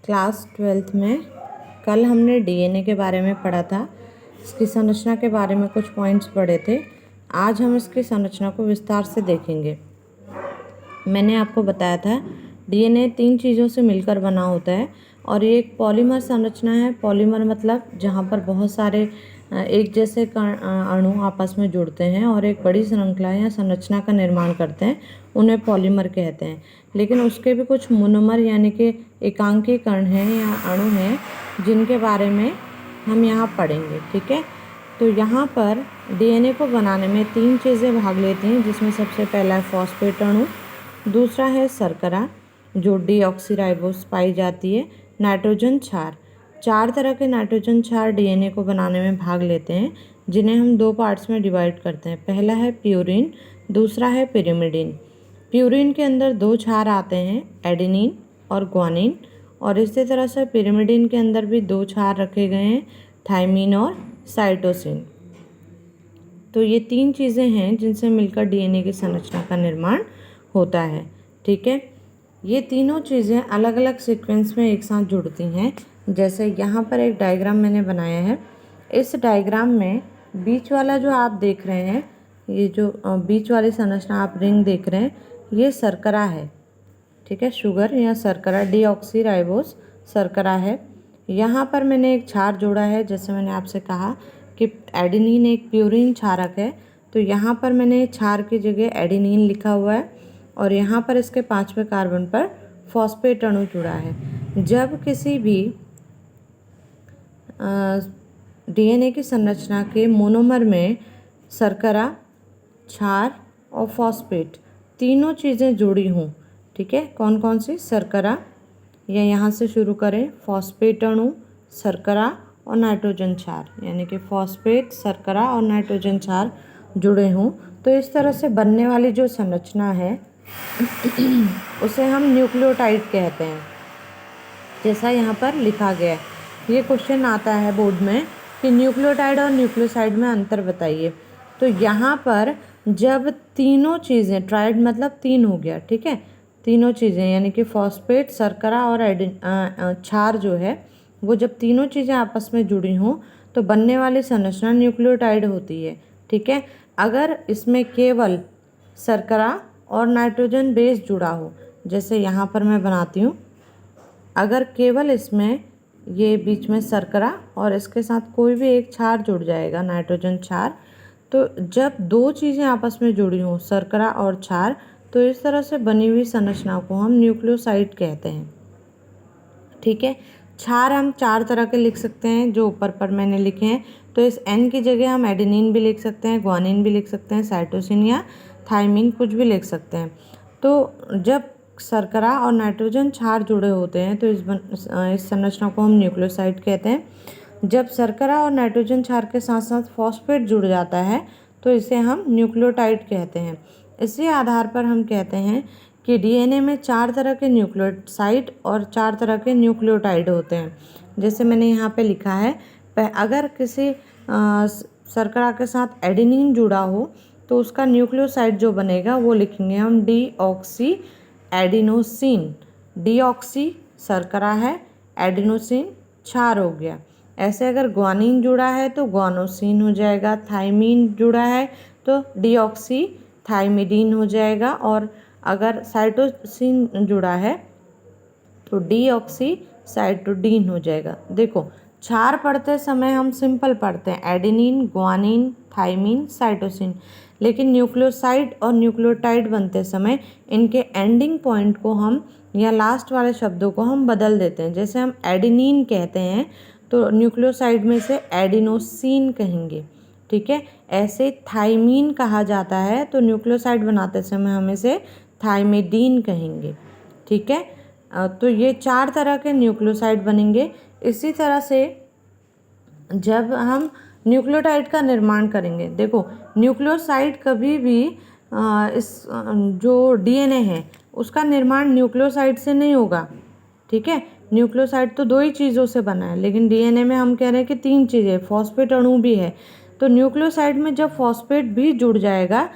Class 12th में कल हमने डीएनए के बारे में पढ़ा था। इसकी संरचना के बारे में कुछ पॉइंट्स पढ़े थे। आज हम इसकी संरचना को विस्तार से देखेंगे। मैंने आपको बताया था डीएनए 3 चीज़ों से मिलकर बना होता है और ये एक पॉलीमर संरचना है। पॉलीमर मतलब जहाँ पर बहुत सारे एक जैसे अणु आपस में जुड़ते हैं और एक बड़ी श्रृंखला या संरचना का निर्माण करते हैं, उन्हें पॉलीमर कहते हैं। लेकिन उसके भी कुछ मोनोमर यानी कि एकांकी कण हैं या अणु हैं जिनके बारे में हम यहाँ पढ़ेंगे। ठीक है, तो यहाँ पर डीएनए को बनाने में 3 चीज़ें भाग लेती हैं, जिसमें सबसे पहला है फॉस्फेट अणु, दूसरा है शर्करा जो डीऑक्सीराइबोस पाई जाती है, नाइट्रोजन क्षार। 4 तरह के नाइट्रोजन क्षार डीएनए को बनाने में भाग लेते हैं, जिन्हें हम 2 पार्ट्स में डिवाइड करते हैं। पहला है प्यूरिन, दूसरा है पिरिमिडिन। प्यूरिन के अंदर 2 क्षार आते हैं, एडेनिन और ग्वानिन, और इसी तरह से पिरिमिडिन के अंदर भी 2 क्षार रखे गए हैं, थायमिन और साइटोसिन। तो ये 3 चीज़ें हैं जिनसे मिलकर डीएनए की संरचना का निर्माण होता है। ठीक है, ये तीनों चीज़ें अलग अलग सीक्वेंस में एक साथ जुड़ती हैं। जैसे यहाँ पर एक डायग्राम मैंने बनाया है। इस डायग्राम में बीच वाला जो आप देख रहे हैं, ये जो बीच वाली संरचना आप रिंग देख रहे हैं, ये शर्करा है। ठीक है, शुगर या शर्करा, डीऑक्सीराइबोस शर्करा है। यहाँ पर मैंने एक क्षार जोड़ा है। जैसे मैंने आपसे कहा कि एडेनिन एक प्यूरिन क्षारक है, तो यहाँ पर मैंने क्षार की जगह एडेनिन लिखा हुआ है और यहाँ पर इसके 5वें कार्बन पर फॉस्फेट अणु जुड़ा है। जब किसी भी डीएनए की संरचना के मोनोमर में शर्करा, क्षार और फॉस्फेट तीनों चीज़ें जुड़ी हों, ठीक है, कौन कौन सी? शर्करा, या यहाँ से शुरू करें, फॉस्फेट अणु, शर्करा और नाइट्रोजन क्षार, यानी कि फॉस्फेट, शर्करा और नाइट्रोजन क्षार जुड़े हों, तो इस तरह से बनने वाली जो संरचना है उसे हम न्यूक्लियोटाइड कहते हैं, जैसा यहाँ पर लिखा गया है। ये क्वेश्चन आता है बोर्ड में कि न्यूक्लियोटाइड और न्यूक्लियोसाइड में अंतर बताइए। तो यहाँ पर जब तीनों चीज़ें, ट्राइड मतलब 3 हो गया, ठीक है, तीनों चीज़ें यानी कि फॉस्फेट, शर्करा और क्षार जो है, वो जब तीनों चीज़ें आपस में जुड़ी हों तो बनने वाली संरचना न्यूक्लियोटाइड होती है। ठीक है, अगर इसमें केवल शर्करा और नाइट्रोजन बेस जुड़ा हो, जैसे यहाँ पर मैं बनाती हूँ, अगर केवल इसमें ये बीच में शर्करा और इसके साथ कोई भी एक क्षार जुड़ जाएगा, नाइट्रोजन क्षार, तो जब 2 चीज़ें आपस में जुड़ी हों, शर्करा और क्षार, तो इस तरह से बनी हुई संरचना को हम न्यूक्लियोसाइड कहते हैं। ठीक है, क्षार हम 4 तरह के लिख सकते हैं जो ऊपर पर मैंने लिखे हैं। तो इस N की जगह हम एडेनिन भी लिख सकते हैं, ग्वानिन भी लिख सकते हैं, साइटोसिन या थायमिन कुछ भी लिख सकते हैं। तो जब शर्करा और नाइट्रोजन क्षार जुड़े होते हैं तो इस संरचना को हम न्यूक्लियोसाइड कहते हैं। जब शर्करा और नाइट्रोजन क्षार के साथ साथ फॉस्फेट जुड़ जाता है तो इसे हम न्यूक्लियोटाइड कहते हैं। इसी आधार पर हम कहते हैं कि डीएनए में 4 तरह के न्यूक्लियोसाइड और 4 तरह के न्यूक्लियोटाइड होते हैं। जैसे मैंने यहाँ पे लिखा है, अगर किसी शर्करा के साथ एडेनिन जुड़ा हो तो उसका न्यूक्लियोसाइड जो बनेगा वो लिखेंगे हम डीऑक्सी एडिनोसिन। डीऑक्सी शर्करा है, एडिनोसिन क्षार हो गया। ऐसे अगर ग्वानिन जुड़ा है तो ग्वानोसिन हो जाएगा, थायमिन जुड़ा है तो डीऑक्सी थायमिडीन हो जाएगा, और अगर साइटोसिन जुड़ा है तो डीऑक्सी साइटोडीन हो जाएगा। देखो, क्षार पढ़ते समय हम सिंपल पढ़ते हैं, एडेनिन, ग्वानिन, थायमिन, साइटोसिन, लेकिन न्यूक्लियोसाइड और न्यूक्लियोटाइड बनते समय इनके एंडिंग पॉइंट को हम, या लास्ट वाले शब्दों को हम बदल देते हैं। जैसे हम एडेनिन कहते हैं तो न्यूक्लियोसाइड में से एडिनोसिन कहेंगे। ठीक है, ऐसे थायमीन कहा जाता है तो न्यूक्लियोसाइड बनाते समय हम इसे थायमिडीन कहेंगे। ठीक है, तो ये 4 तरह के न्यूक्लियोसाइड बनेंगे। इसी तरह से जब हम न्यूक्लियोटाइड का निर्माण करेंगे, देखो न्यूक्लियोसाइड कभी भी जो डीएनए है उसका निर्माण न्यूक्लियोसाइड से नहीं होगा। ठीक है, न्यूक्लियोसाइड तो 2 ही चीज़ों से बना है, लेकिन डीएनए में हम कह रहे हैं कि 3 चीज़ें, फॉस्फेट अणु भी है। तो न्यूक्लियोसाइड में जब फॉस्फेट भी जुड़ जाएगा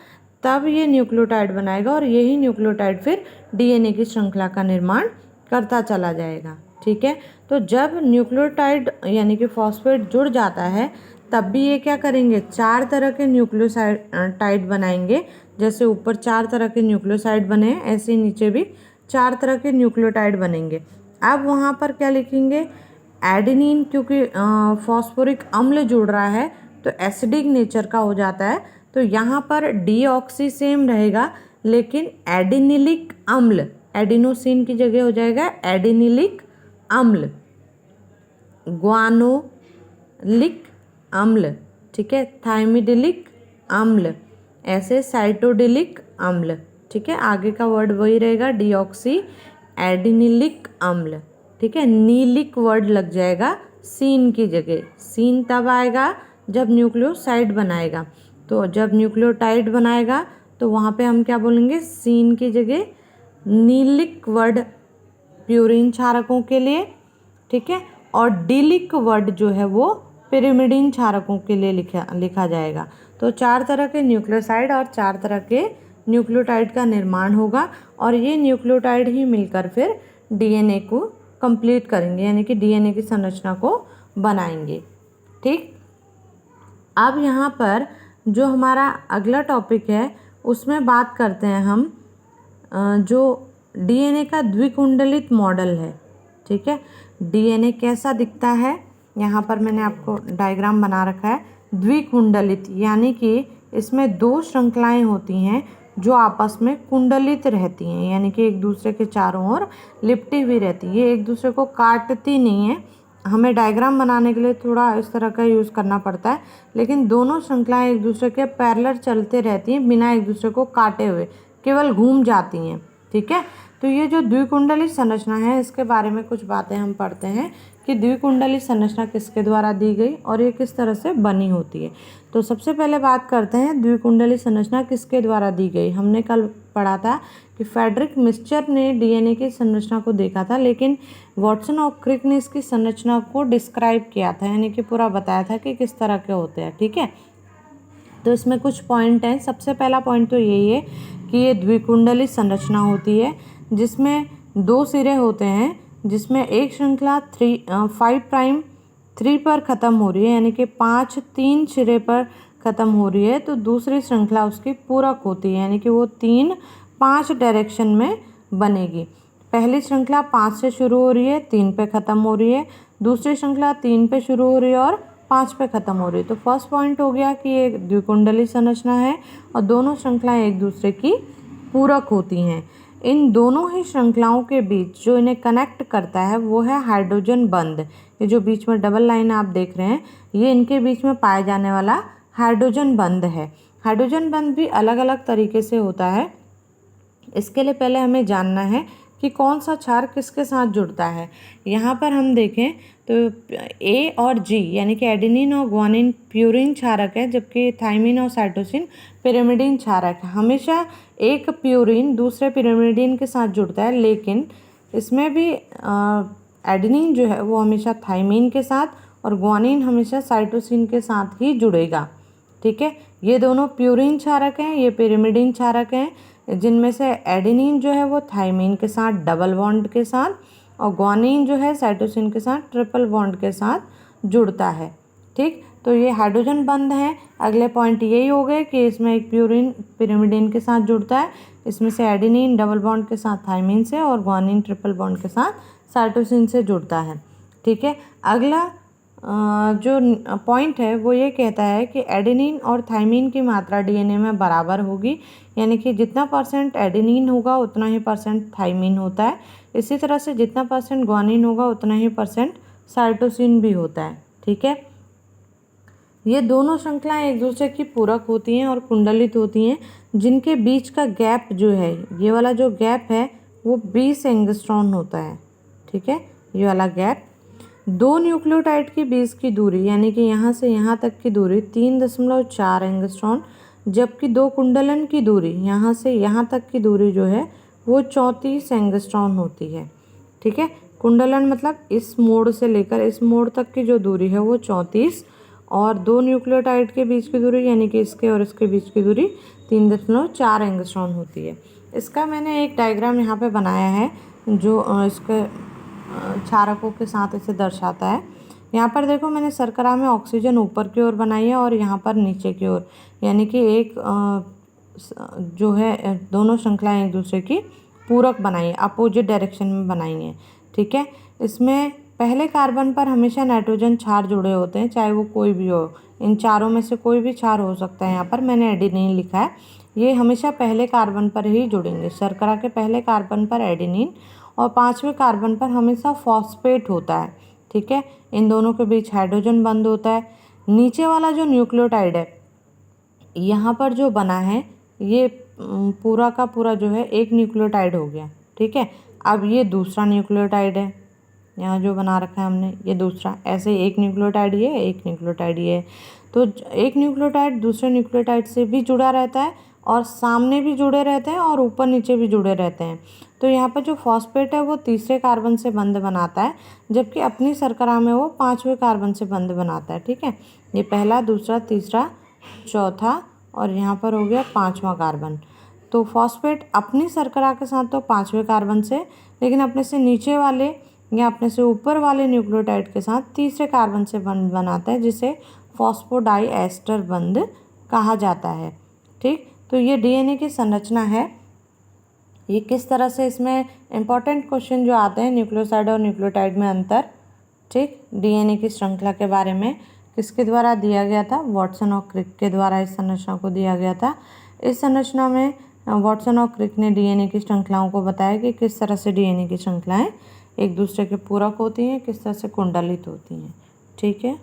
तब ये न्यूक्लियोटाइड बनाएगा और यही न्यूक्लियोटाइड फिर डीएनए की श्रृंखला का निर्माण करता चला जाएगा। ठीक है। तो जब न्यूक्लियोटाइड यानी कि फॉस्फेट जुड़ जाता है तब भी ये क्या करेंगे, 4 तरह के न्यूक्लियोटाइड बनाएंगे। जैसे ऊपर 4 तरह के न्यूक्लियोसाइड बने हैं, ऐसे नीचे भी 4 तरह के न्यूक्लियोटाइड बनेंगे। अब वहाँ पर क्या लिखेंगे, एडेनिन, क्योंकि फॉस्फोरिक अम्ल जुड़ रहा है तो एसिडिक नेचर का हो जाता है, तो यहाँ पर डीऑक्सी सेम रहेगा, लेकिन एडिनिलिक अम्ल, एडिनोसिन की जगह हो जाएगा एडिनिलिक अम्ल, ग्वानोलिक अम्ल, ठीक है, थाइमिडिलिक अम्ल, ऐसे साइटोडिलिक अम्ल, ठीक है। आगे का वर्ड वही रहेगा, डीऑक्सी एडिनिलिक अम्ल, ठीक है। नीलिक वर्ड लग जाएगा सीन की जगह, सीन तब आएगा जब न्यूक्लियोसाइड बनाएगा, तो जब न्यूक्लियोटाइड बनाएगा तो वहाँ पे हम क्या बोलेंगे, सीन की जगह नीलिक वर्ड प्यूरिन क्षारकों के लिए, ठीक है, और डिलिक वर्ड जो है वो पिरिमिडिन क्षारकों के लिए लिखा जाएगा। तो 4 तरह के न्यूक्लियोसाइड और 4 तरह के न्यूक्लियोटाइड का निर्माण होगा और ये न्यूक्लियोटाइड ही मिलकर फिर डीएनए को कंप्लीट करेंगे, यानी कि डीएनए की संरचना को बनाएंगे, ठीक। अब यहाँ पर जो हमारा अगला टॉपिक है उसमें बात करते हैं हम जो डीएनए का द्विकुंडलित मॉडल है, ठीक है। डीएनए कैसा दिखता है, यहाँ पर मैंने आपको डायग्राम बना रखा है। द्विकुंडलित यानी कि इसमें 2 श्रृंखलाएं होती हैं जो आपस में कुंडलित रहती हैं, यानी कि एक दूसरे के चारों ओर लिपटी हुई रहती है, ये एक दूसरे को काटती नहीं है। हमें डायग्राम बनाने के लिए थोड़ा इस तरह का यूज़ करना पड़ता है, लेकिन दोनों श्रृंखलाएं एक दूसरे के पैरेलल चलते रहती हैं बिना एक दूसरे को काटे हुए, केवल घूम जाती हैं, ठीक है। तो ये जो द्विकुंडली संरचना है इसके बारे में कुछ बातें हम पढ़ते हैं कि द्विकुंडली संरचना किसके द्वारा दी गई और ये किस तरह से बनी होती है। तो सबसे पहले बात करते हैं द्विकुंडली संरचना किसके द्वारा दी गई। हमने कल पढ़ा था कि फ्रेडरिक मिस्चर ने डीएनए की संरचना को देखा था, लेकिन वॉटसन और क्रिक ने इसकी संरचना को डिस्क्राइब किया था, यानी कि पूरा बताया था कि किस तरह के होते हैं, ठीक है। तो इसमें कुछ पॉइंट हैं। सबसे पहला पॉइंट तो यही है कि ये द्विकुंडली संरचना होती है जिसमें 2 सिरे होते हैं, जिसमें एक श्रृंखला 5 प्राइम 3 पर ख़त्म हो रही है, यानी कि 5 3 सिरे पर ख़त्म हो रही है, तो दूसरी श्रृंखला उसकी पूरक होती है, यानी कि वो 3 5 डायरेक्शन में बनेगी। पहली श्रृंखला 5 से शुरू हो रही है, 3 पे ख़त्म हो रही है, दूसरी श्रृंखला 3 पे शुरू हो रही है और 5 पे ख़त्म हो रही है। तो फर्स्ट पॉइंट हो गया कि ये द्विकुंडली संरचना है और दोनों श्रृंखलाएं एक दूसरे की पूरक होती हैं। इन दोनों ही श्रृंखलाओं के बीच जो इन्हें कनेक्ट करता है वो है हाइड्रोजन बंध। ये जो बीच में डबल लाइन आप देख रहे हैं ये इनके बीच में पाया जाने वाला हाइड्रोजन बंध है। हाइड्रोजन बंध भी अलग अलग तरीके से होता है। इसके लिए पहले हमें जानना है कि कौन सा क्षार किसके साथ जुड़ता है। यहाँ पर हम देखें तो ए और जी यानी कि एडेनिन और ग्वानिन प्यूरिन क्षारक है, जबकि थाइमिन और साइटोसिन पिरिमिडिन क्षारक है। हमेशा एक प्यूरिन दूसरे पिरिमिडिन के साथ जुड़ता है, लेकिन इसमें भी एडेनिन जो है वो हमेशा थाइमिन के साथ और ग्वानिन हमेशा साइटोसिन के साथ ही जुड़ेगा, ठीक है। ये दोनों प्यूरिन क्षारक हैं, ये पिरिमिडिन क्षारक हैं, जिनमें से एडेनिन जो है वो थाइमिन के साथ डबल बॉन्ड के साथ और ग्वानिन जो है साइटोसिन के साथ ट्रिपल बॉन्ड के साथ जुड़ता है, ठीक। तो ये हाइड्रोजन बंध है। अगले पॉइंट यही हो गए कि इसमें एक प्यूरिन पिरिमिडिन के साथ जुड़ता है, इसमें से एडेनिन डबल बॉन्ड के साथ थाइमिन से और ग्वानिन ट्रिपल बॉन्ड के साथ साइटोसिन से जुड़ता है, ठीक है। अगला जो पॉइंट है वो ये कहता है कि एडेनिन और थाइमिन की मात्रा डीएनए में बराबर होगी, यानी कि जितना % एडेनिन होगा उतना ही % थाइमिन होता है। इसी तरह से जितना % ग्वानिन होगा उतना ही % साइटोसिन भी होता है, ठीक है। ये दोनों श्रृंखलाएं एक दूसरे की पूरक होती हैं और कुंडलित होती हैं, जिनके बीच का गैप जो है, ये वाला जो गैप है वो 20 एंगस्ट्रॉन होता है, ठीक है। ये वाला गैप 2 न्यूक्लियोटाइड के बीच की दूरी यानी कि यहाँ से यहाँ तक की दूरी 3.4 एंगस्ट्रॉन, जबकि 2 कुंडलन की दूरी यहाँ से यहाँ तक की दूरी जो है वो 34 एंगस्ट्रॉन होती है, ठीक है। कुंडलन मतलब इस मोड़ से लेकर इस मोड़ तक की जो दूरी है वो 34 और 2 न्यूक्लियोटाइड के बीच की दूरी यानी कि इसके और इसके बीच की दूरी 3.4 एंगस्ट्रॉन होती है। इसका मैंने एक डायग्राम यहाँ पे बनाया है जो इसके क्षारकों के साथ इसे दर्शाता है। यहाँ पर देखो मैंने शर्करा में ऑक्सीजन ऊपर की ओर बनाई है और यहाँ पर नीचे की ओर, यानी कि एक जो है दोनों श्रृंखलाएं एक दूसरे की पूरक बनाई है, अपोजिट डायरेक्शन में बनाई हैं। ठीक है, इसमें पहले कार्बन पर हमेशा नाइट्रोजन क्षार जुड़े होते हैं, चाहे वो कोई भी हो। इन चारों में से कोई भी क्षार हो सकता है। यहाँ पर मैंने एडेनिन लिखा है, ये हमेशा पहले कार्बन पर ही जुड़ेंगे। शर्करा के पहले कार्बन पर एडेनिन और 5वें कार्बन पर हमेशा फॉस्फेट होता है। ठीक है, इन दोनों के बीच हाइड्रोजन बंद होता है। नीचे वाला जो न्यूक्लियोटाइड है यहाँ पर जो बना है, ये पूरा का पूरा जो है एक न्यूक्लियोटाइड हो गया। ठीक है, अब ये दूसरा न्यूक्लियोटाइड है, यहाँ जो बना रखा है हमने ये दूसरा। ऐसे एक न्यूक्लियोटाइड ये, एक न्यूक्लियोटाइड ये है। तो एक न्यूक्लियोटाइड दूसरे न्यूक्लियोटाइड से भी जुड़ा रहता है और सामने भी जुड़े रहते हैं और ऊपर नीचे भी जुड़े रहते हैं। तो यहाँ पर जो फॉस्फेट है वो तीसरे कार्बन से बंध बनाता है, जबकि अपनी शर्करा में वो 5वें कार्बन से बंध बनाता है। ठीक है, ये पहला, दूसरा, तीसरा, चौथा और यहाँ पर हो गया 5वां कार्बन। तो फॉस्फेट अपनी शर्करा के साथ तो 5वें कार्बन से, लेकिन अपने से नीचे वाले या अपने से ऊपर वाले न्यूक्लियोटाइड के साथ तीसरे कार्बन से बंध बनाता है, जिसे फॉस्फोडाइएस्टर बंध कहा जाता है। ठीक, तो ये डीएनए की संरचना है। ये किस तरह से, इसमें इंपॉर्टेंट क्वेश्चन जो आते हैं, न्यूक्लियोसाइड और न्यूक्लियोटाइड में अंतर। ठीक, डीएनए की श्रृंखला के बारे में किसके द्वारा दिया गया था? वाटसन और क्रिक के द्वारा इस संरचना को दिया गया था। इस संरचना में वाटसन और क्रिक ने डीएनए की श्रृंखलाओं को बताया कि किस तरह से डीएनए की श्रृंखलाएं एक दूसरे के पूरक होती हैं, किस तरह से कुंडलित होती हैं। ठीक है।